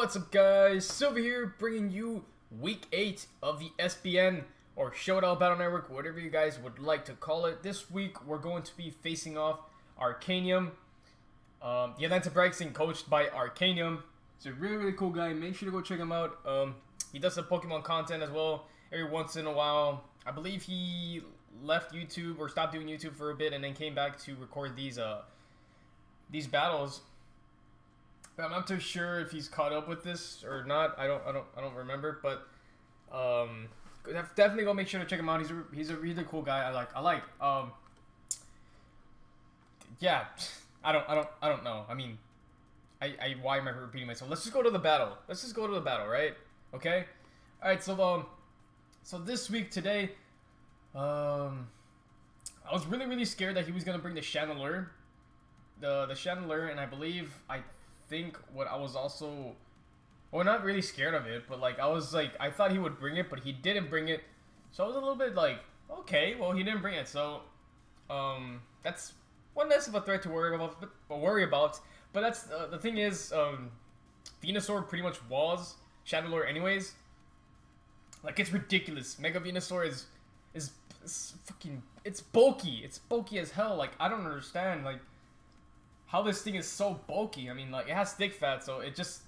What's up, guys? Silver here, bringing you week 8 of the SBN or Showdown Battle Network, whatever you guys would like to call it. This week we're going to be facing off Arcanium, the Atlanta Braixen, coached by Arcanium. He's a really cool guy. Make sure to go check him out. He does some Pokemon content as well every once in a while. I believe he left YouTube or stopped doing YouTube for a bit and then came back to record these battles. I'm not too sure if he's caught up with this or not. I don't remember, but definitely go make sure to check him out. He's a really cool guy. Yeah, I don't know. I mean, why am I repeating myself? Let's just go to the battle. Right? Okay. All right. So this week today, I was really scared that he was gonna bring the Chandelure, the Chandelure, and I think what I was also, well, not really scared of it, but I thought he would bring it, but he didn't bring it, so I was a little bit like, okay, well, he didn't bring it, so that's one less of a threat to worry about. But that's the thing is, Venusaur pretty much walls Chandelure anyways. Like, it's ridiculous. Mega Venusaur is fucking, it's bulky as hell. Like, I don't understand how this thing is so bulky. I mean, like, it has stick fat, so it just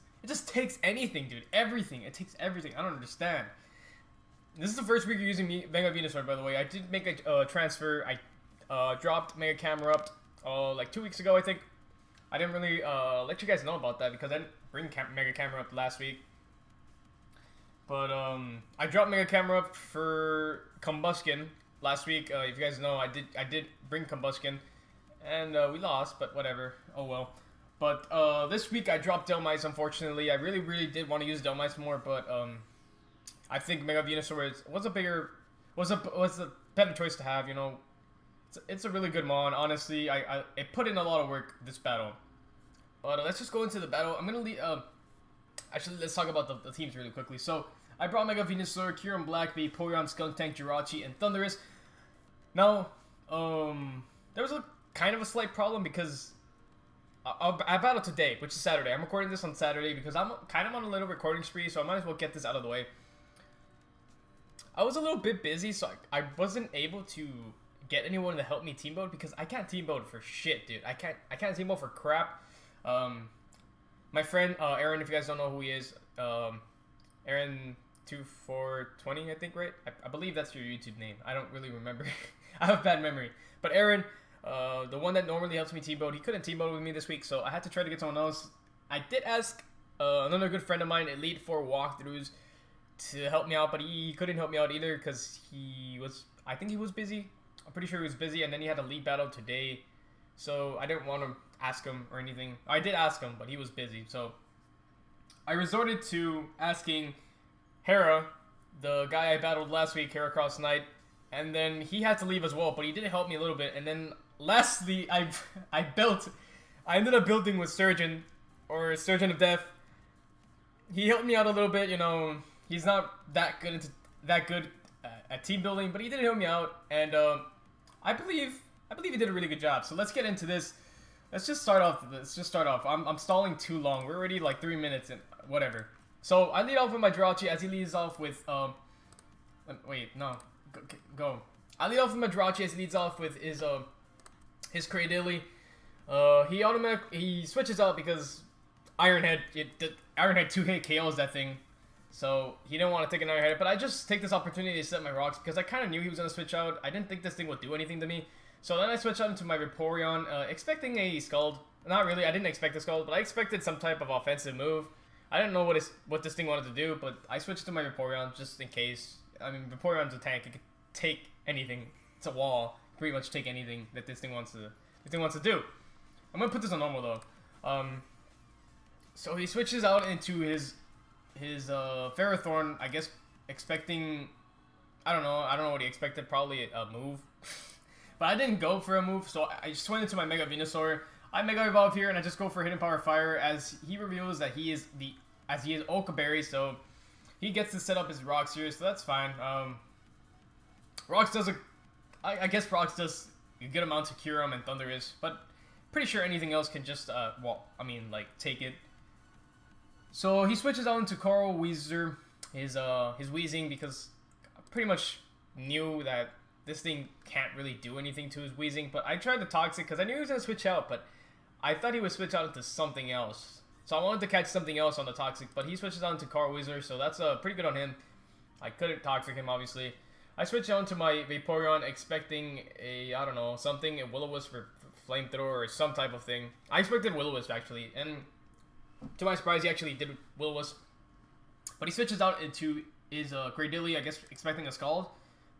takes anything, dude. Everything. It takes everything. I don't understand. This is the first week you're using Mega Venusaur, by the way. I did make a transfer. I dropped Mega Camera up like 2 weeks ago, I think. I didn't really let you guys know about that because I didn't bring Mega Camera up last week. But I dropped Mega Camera up for Combustion last week. If you guys know, I did bring Combustion. And we lost, but whatever. Oh well. But this week I dropped Delmice, unfortunately. I really did want to use Delmice more, but I think Mega Venusaur was a better choice to have. You know, it's a really good mon. Honestly, it put in a lot of work this battle. But let's just go into the battle. I'm gonna leave. Actually, let's talk about the teams really quickly. So I brought Mega Venusaur, Kyurem Blackbee, Porygon, Skuntank, Jirachi, and Thundurus. Now, there was a kind of a slight problem because I battled today, which is Saturday. I'm recording this on Saturday because I'm kind of on a little recording spree, so I might as well get this out of the way. I was a little bit busy, so I wasn't able to get anyone to help me team build because I can't team build for shit, dude. I can't team build for crap. My friend Aaron, if you guys don't know who he is, Aaron2420, I think, right? I believe that's your YouTube name. I don't really remember. I have bad memory, but Aaron, the one that normally helps me team build, he couldn't team build with me this week, so I had to try to get someone else. I did ask another good friend of mine, Elite 4 Walkthroughs, to help me out, but he couldn't help me out either because I think he was busy. I'm pretty sure he was busy, and then he had a league battle today, so I didn't want to ask him or anything. I did ask him, but he was busy, so I resorted to asking Hera, the guy I battled last week, Heracrossnite, and then he had to leave as well, but he did help me a little bit. And then lastly, I ended up building with Surgeon, or Surgeon of Death. He helped me out a little bit, you know. He's not that good at team building, but he did help me out, and I believe he did a really good job. So let's get into this. Let's just start off. I'm stalling too long. We're already like 3 minutes and whatever. So I lead off with my Jirachi as he leads off with wait, no. Go. I lead off with my Jirachi as he leads off with his Cradily. He switches out because Ironhead 2-hit KOs that thing. So he didn't want to take an Ironhead, but I just take this opportunity to set my rocks because I kind of knew he was going to switch out. I didn't think this thing would do anything to me. So then I switched out into my Vaporeon, expecting a Scald. Not really, I didn't expect a Scald, but I expected some type of offensive move. I didn't know what this thing wanted to do, but I switched to my Vaporeon just in case. I mean, Vaporeon's a tank. It could take anything. It's a wall. Pretty much take anything that this thing wants to do. I'm gonna put this on normal though. So he switches out into his Ferrothorn. I guess expecting. I don't know what he expected. Probably a move. But I didn't go for a move, so I just went into my Mega Venusaur. I Mega Evolve here, and I just go for Hidden Power Fire as he reveals that he is Oka Berry, so he gets to set up his Rocks here, so that's fine. Rocks does I guess Rocks does a good amount to Kyurem and Thundurus, but pretty sure anything else can just, take it. So he switches on to Carl Weezer, his Weezing, because I pretty much knew that this thing can't really do anything to his Weezing. But I tried the Toxic because I knew he was going to switch out, but I thought he would switch out into something else. So I wanted to catch something else on the Toxic, but he switches on to Carl Weezer, so that's pretty good on him. I couldn't Toxic him, obviously. I switched on to my Vaporeon, expecting a, I don't know, something, a Will-O-Wisp for Flamethrower or some type of thing. I expected Will-O-Wisp, actually, and to my surprise, he actually did Will-O-Wisp. But he switches out into his Greydilly, I guess, expecting a Scald.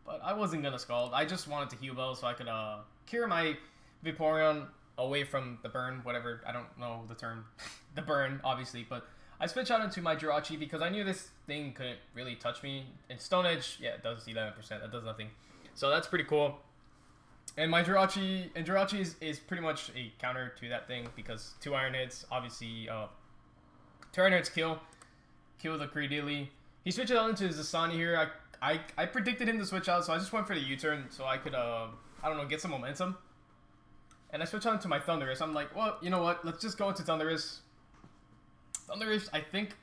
But I wasn't going to Scald. I just wanted to Heal Bell so I could cure my Vaporeon away from the burn, whatever. I don't know the term. The burn, obviously. But I switched out into my Jirachi because I knew this thing couldn't really touch me. And Stone Edge, yeah, it does 11%. That does nothing. So that's pretty cool. And my Jirachi, is pretty much a counter to that thing because 2 Iron Hits, obviously, 2 Iron Hits kill the Greydilly. He switches out into his Asani here. I predicted him to switch out, so I just went for the U-turn so I could, I don't know, get some momentum. And I switch on to my Thundurus. I'm like, well, you know what? Let's just go into Thundurus. Thundurus, I think,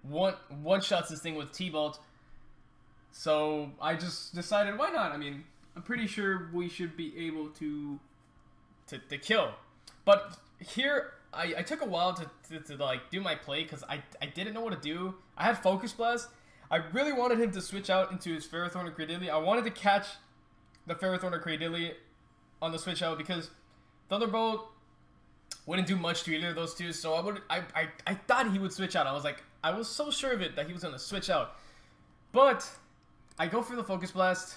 one-shots this thing with T-Bolt. So I just decided, why not? I mean, I'm pretty sure we should be able to kill. But here, I took a while to like do my play because I didn't know what to do. I had Focus Blast. I really wanted him to switch out into his Ferrothorn or Greydilly. I wanted to catch the Ferrothorn or Greydilly on the switch out because Thunderbolt wouldn't do much to either of those two. So I thought he would switch out. I was so sure of it that he was gonna switch out. But I go for the Focus Blast.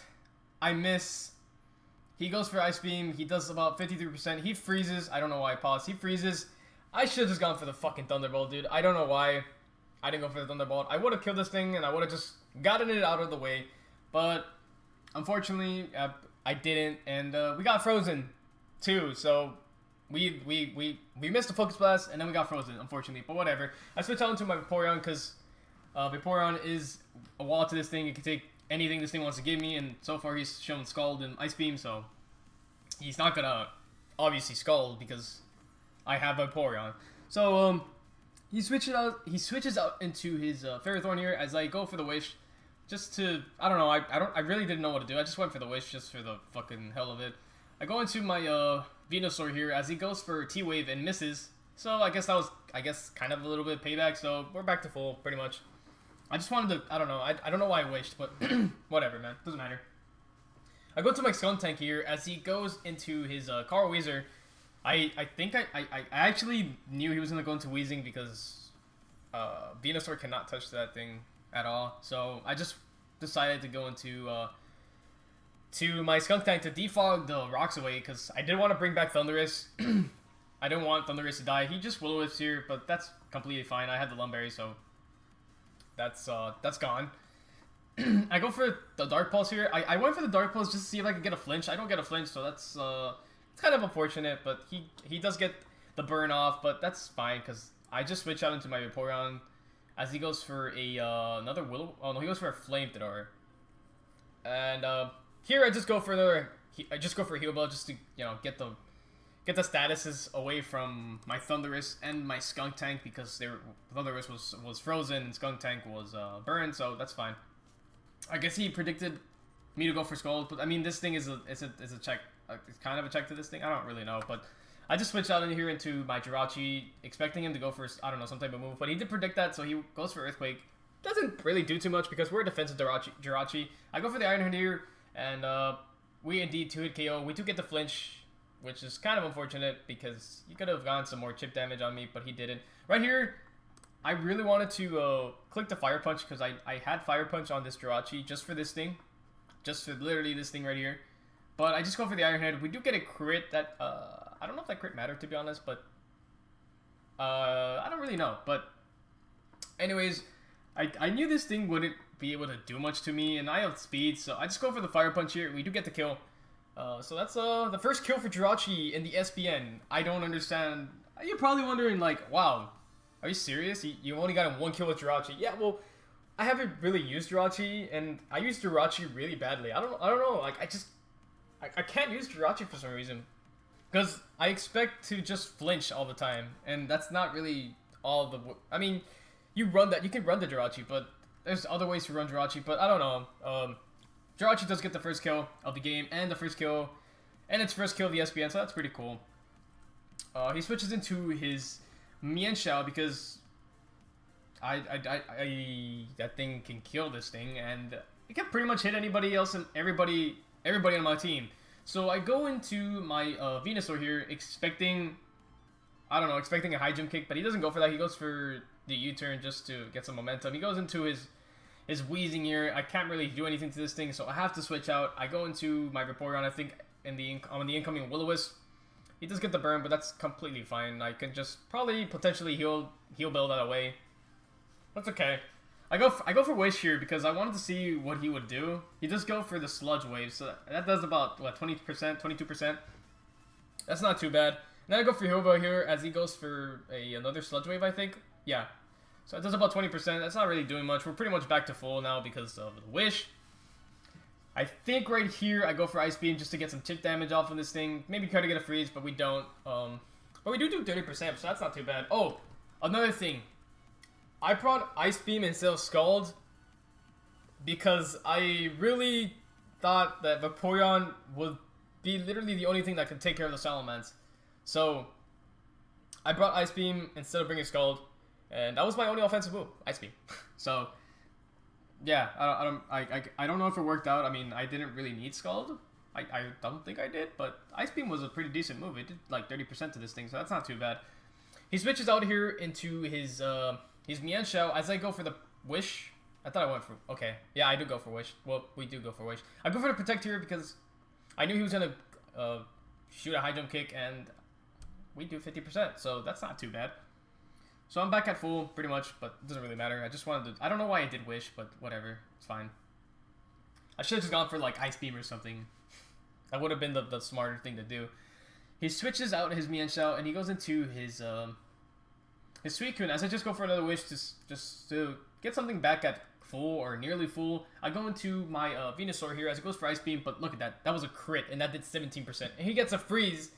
I miss. He goes for Ice Beam. He does about 53%. He freezes. I don't know why I paused. He freezes. I should have just gone for the fucking Thunderbolt, dude. I don't know why I didn't go for the Thunderbolt. I would have killed this thing, and I would have just gotten it out of the way. But, unfortunately, I didn't. And we got frozen, too. So, we missed the Focus Blast, and then we got frozen, unfortunately. But whatever. I switched out into my Vaporeon, because Vaporeon is a wall to this thing. It can take anything this thing wants to give me, and so far he's shown Scald and Ice Beam, so he's not gonna obviously Scald because I have Vaporeon. So he switches out into his Ferrothorn here as I go for the Wish, just to I don't know, I really didn't know what to do. I just went for the Wish just for the fucking hell of it. I go into my Venusaur here as he goes for T-Wave and misses. So I guess that was kind of a little bit of payback. So we're back to full pretty much. I just wanted to, I don't know, I don't know why I wished, but whatever, man, doesn't matter. I go to my Skuntank here as he goes into his Carl Weezer. I think I actually knew he was going to go into Weezing because Venusaur cannot touch that thing at all. So I just decided to go into to my Skuntank to defog the rocks away because I didn't want to bring back Thundurus. I didn't want Thundurus to die. He just Will-O-Wisps here, but that's completely fine. I had the Lumberry, so that's gone. I go for the Dark Pulse here. I went for the Dark Pulse just to see if I could get a flinch. I don't get a flinch, so that's it's kind of unfortunate, but he does get the burn off, but that's fine because I just switch out into my Vaporeon as he goes for a another Willow. Oh no, he goes for a Flamethrower. And here I just go for another. I just go for Heal Bell just to get the statuses away from my Thundurus and my Skuntank because Thundurus was frozen and Skuntank was burned, so that's fine. I guess he predicted me to go for Scald, but I mean this thing is a check. It's kind of a check to this thing. I don't really know, but I just switched out in here into my Jirachi, expecting him to go for I don't know some type of move, but he did predict that, so he goes for Earthquake. Doesn't really do too much because we're a defensive Jirachi. I go for the Iron Head here, and we indeed 2-hit KO. We do get the flinch, which is kind of unfortunate because he could have gotten some more chip damage on me, but he didn't. Right here, I really wanted to click the Fire Punch because I had Fire Punch on this Jirachi just for this thing. Just for literally this thing right here. But I just go for the Iron Head. We do get a crit that, I don't know if that crit mattered to be honest, but I don't really know. But anyways, I knew this thing wouldn't be able to do much to me, and I have speed, so I just go for the Fire Punch here. We do get the kill. So that's the first kill for Jirachi in the SBN. I don't understand. You're probably wondering, like, wow, are you serious? You only got one kill with Jirachi. Yeah, well, I haven't really used Jirachi, and I use Jirachi really badly. I don't know. Like, I can't use Jirachi for some reason, because I expect to just flinch all the time, and that's not really all the... I mean, you can run the Jirachi, but there's other ways to run Jirachi, but I don't know. Jirachi does get the first kill of the game, and its first kill of the SBN, so that's pretty cool. He switches into his Mienshao because that thing can kill this thing, and it can pretty much hit anybody else and everybody on my team. So I go into my Venusaur here expecting a high jump kick, but he doesn't go for that. He goes for the U-turn just to get some momentum. He goes into his Wheezing here. I can't really do anything to this thing, so I have to switch out. I go into my Vaporeon, I think, on the incoming Will-O-Wisp. He does get the burn, but that's completely fine. I can just probably potentially heal build that away. That's okay. I go for Wish here because I wanted to see what he would do. He does go for the Sludge Wave, so that does about, what, 20%, 22%? That's not too bad. And then I go for Hilva here as he goes for another Sludge Wave, I think. Yeah. So it does about 20%. That's not really doing much. We're pretty much back to full now because of the Wish. I think right here I go for Ice Beam just to get some chip damage off of this thing. Maybe try to get a freeze, but we don't. But we do 30%, so that's not too bad. Oh, another thing. I brought Ice Beam instead of Scald because I really thought that Vaporeon would be literally the only thing that could take care of the Salamence. So I brought Ice Beam instead of bringing Scald, and that was my only offensive move, Ice Beam. So yeah, I don't know if it worked out. I mean, I didn't really need Scald. I don't think I did, but Ice Beam was a pretty decent move. It did like 30% to this thing, so that's not too bad. He switches out here into his Mienshao as I go for the Wish. I thought I went for... Okay. Yeah, I do go for Wish. Well, we do go for Wish. I go for the Protect here because I knew he was going to shoot a high jump kick, and we do 50%, so that's not too bad. So I'm back at full, pretty much, but it doesn't really matter. I just wanted to... I don't know why I did Wish, but whatever. It's fine. I should have just gone for, like, Ice Beam or something. That would have been the smarter thing to do. He switches out his Mienshao, and he goes into his Suicune. As I just go for another Wish just to get something back at full or nearly full, I go into my Venusaur here as it goes for Ice Beam, but look at that. That was a crit, and that did 17%. And he gets a freeze.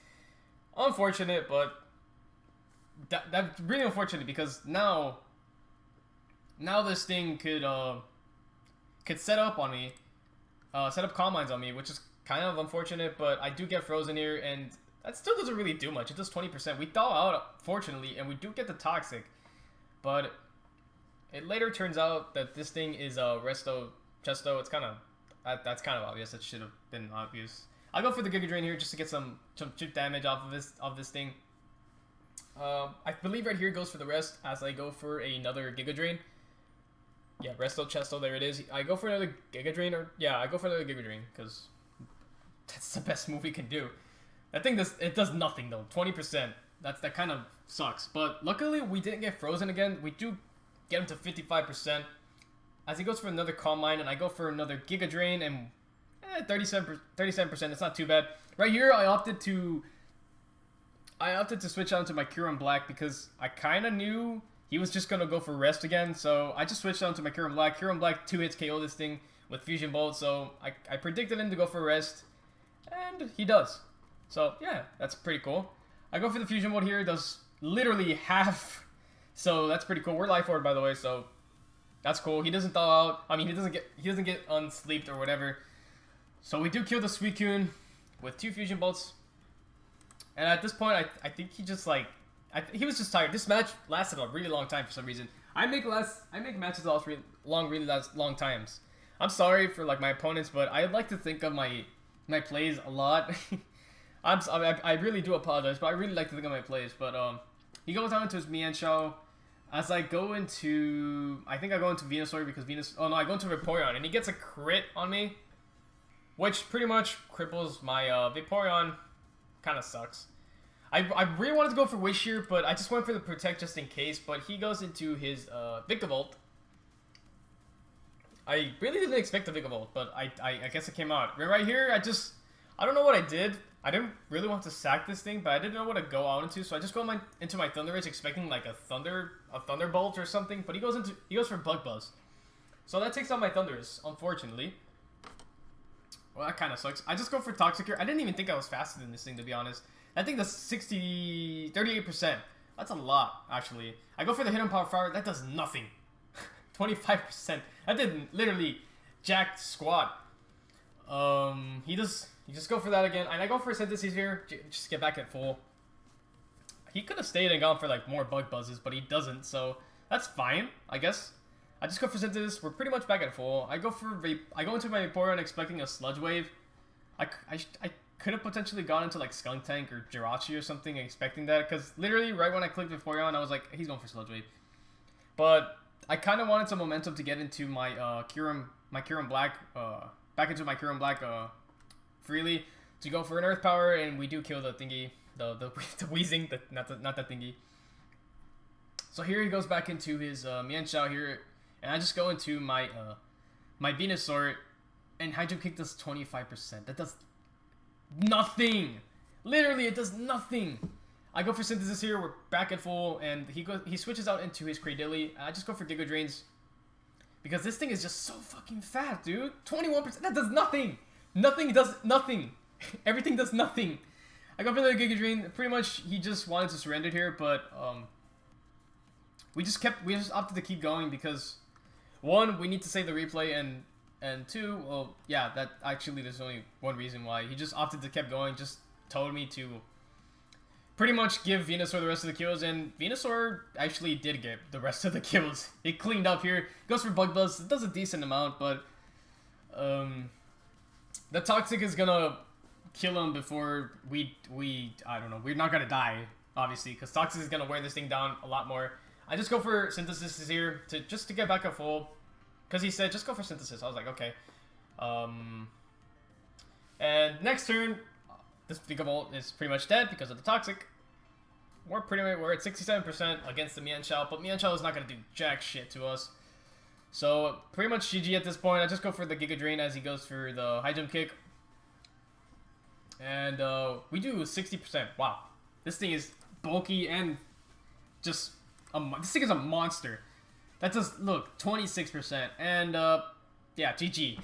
Unfortunate, but that's really unfortunate because now this thing could set up on me, set up Calm Minds on me, which is kind of unfortunate, but I do get frozen here, and that still doesn't really do much. It does 20%. We thaw out, fortunately, and we do get the Toxic. But it later turns out that this thing is Resto, Chesto. It's kind of... That's kind of obvious. It should have been obvious. I'll go for the Giga Drain here just to get some chip damage off of this thing. I believe right here goes for the rest as I go for another Giga Drain. Yeah, Resto, Chesto, there it is. I go for another Giga Drain, I go for another Giga Drain because that's the best move we can do. I think it does nothing though. 20%. That kind of sucks. But luckily we didn't get frozen again. We do get him to 55%. As he goes for another Calm Mind, and I go for another Giga Drain, and 37%. It's not too bad. Right here, I opted to switch out to my Kyurem Black because I kind of knew he was just gonna go for Rest again. So I just switched out to my Kyurem Black. Kyurem Black 2 hits KO this thing with Fusion Bolt. So I predicted him to go for Rest, and he does. So yeah, that's pretty cool. I go for the Fusion Mode here. It does literally half. So that's pretty cool. We're Life Orb, by the way, so that's cool. He doesn't thaw out. I mean, he doesn't get unsleeped or whatever. So we do kill the Suicune with 2 Fusion Bolts. And at this point, I think he just like he was just tired. This match lasted a really long time for some reason. I make matches last really long times. I'm sorry for like my opponents, but I like to think of my plays a lot. I really do apologize, but I really like to think of my plays. But he goes down into his Mienshao. As I go into... I think I go into Venusaur because Oh, no, I go into Vaporeon, and he gets a crit on me. Which pretty much cripples my Vaporeon. Kind of sucks. I really wanted to go for Wish here, but I just went for the Protect just in case. But he goes into his Vikavolt. I really didn't expect the Vikavolt, but I guess it came out. Right here, I don't know what I did. I didn't really want to sack this thing, but I didn't know what to go out into, so I just go into my Thunder Edge expecting like a Thunderbolt or something, but he goes for Bug Buzz. So that takes out my Thundurus, unfortunately. Well, that kind of sucks. I just go for Toxic here. I didn't even think I was faster than this thing, to be honest. I think that's 38%. That's a lot, actually. I go for the Hidden Power Fire. That does nothing. 25%. That did literally jack squat. You just go for that again. And I go for Synthesis here. Just get back at full. He could have stayed and gone for like more Bug Buzzes, but he doesn't. So that's fine, I guess. I just go for Synthesis. We're pretty much back at full. I go into my Vaporeon expecting a Sludge Wave. I could have potentially gone into like Skunk Tank or Jirachi or something expecting that, because literally right when I clicked Vaporeon, I was like, he's going for Sludge Wave. But I kind of wanted some momentum to get into my Kyurem Black, back into my Kyurem Black freely, to go for an Earth Power, and we do kill the thingy, the Weezing, not that thingy. So here he goes back into his Mienshao here, and I just go into my my Venusaur, and Hydro Kick does 25%. That does nothing. Literally, it does nothing. I go for Synthesis here. We're back at full, and he switches out into his Cradily. I just go for Giga Drains because this thing is just so fucking fat, dude. 21%. That does nothing. Nothing does nothing. Everything does nothing. I go for the Giga Drain. Pretty much, he just wanted to surrender here, but we just opted to keep going because, one, we need to save the replay, and two, well, yeah, that actually there's only one reason why. He just opted to keep going, just told me to pretty much give Venusaur the rest of the kills, and Venusaur actually did get the rest of the kills. He cleaned up here, goes for Bug Buzz, it does a decent amount, but the Toxic is gonna kill him before I don't know, we're not gonna die, obviously, because Toxic is gonna wear this thing down a lot more. I just go for Synthesis here, just to get back at full, because he said, just go for Synthesis. I was like, okay. And next turn, this Vikavolt is pretty much dead because of the Toxic. We're at 67% against the Mienshao, but Mienshao is not going to do jack shit to us. So, pretty much GG at this point. I just go for the Giga Drain as he goes for the High Jump Kick. And we do 60%. Wow. This thing is bulky and just... this thing is a monster. That does, look, 26%. And, yeah, GG.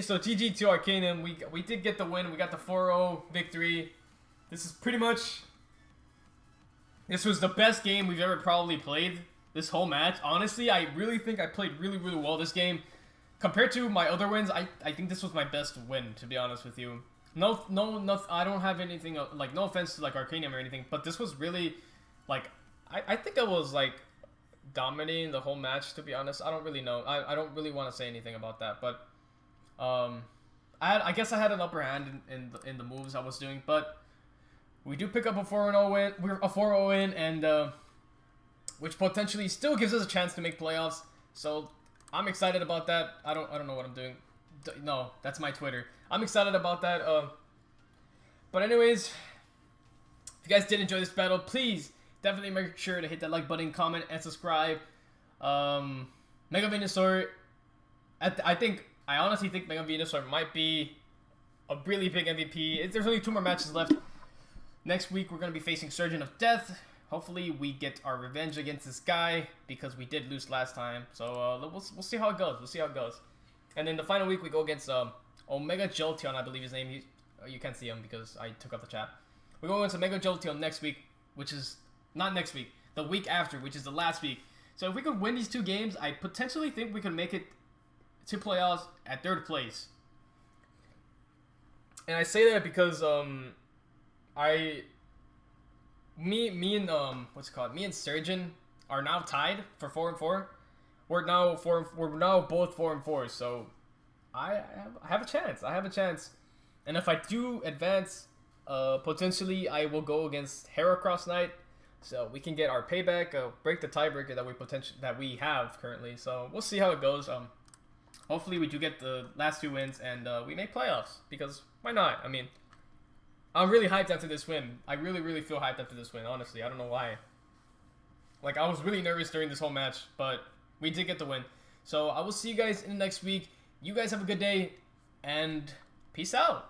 So, GG to Arcanium. We did get the win. We got the 4-0 victory. This is pretty much... This was the best game we've ever probably played this whole match. Honestly, I really think I played really, really well this game. Compared to my other wins, I think this was my best win, to be honest with you. No, I don't have anything, like, no offense to, like, Arcanium or anything, but this was really, like, I think I was, like, dominating the whole match, to be honest. I don't really know. I don't really want to say anything about that, but I guess I had an upper hand in the moves I was doing, but we do pick up a 4-0 win. We're a 4-0 win, and which potentially still gives us a chance to make playoffs. So I'm excited about that. I don't know what I'm doing. No, that's my Twitter. I'm excited about that. But anyways, if you guys did enjoy this battle, please definitely make sure to hit that like button, comment, and subscribe. Mega Venusaur, I honestly think Mega Venusaur might be a really big MVP. There's only 2 more matches left. Next week, we're going to be facing Surgeon of Death. Hopefully, we get our revenge against this guy, because we did lose last time. So, we'll see how it goes. We'll see how it goes. And then the final week, we go against OmegaJolteon, I believe his name. You can't see him because I took off the chat. We go against OmegaJolteon next week, which is... Not next week. The week after, which is the last week. So, if we could win these 2 games, I potentially think we can make it to playoffs at 3rd place. And I say that because, me and Surgeon are now tied for 4-4. We're now both 4-4. So I have a chance. And if I do advance, potentially I will go against Heracrossnite, so we can get our payback, break the tiebreaker that we have currently. So we'll see how it goes. Hopefully we do get the last 2 wins and we make playoffs, because why not? I mean, I'm really hyped after this win. I really, really feel hyped after this win, honestly. I don't know why. Like, I was really nervous during this whole match, but we did get the win. So, I will see you guys in the next week. You guys have a good day, and peace out.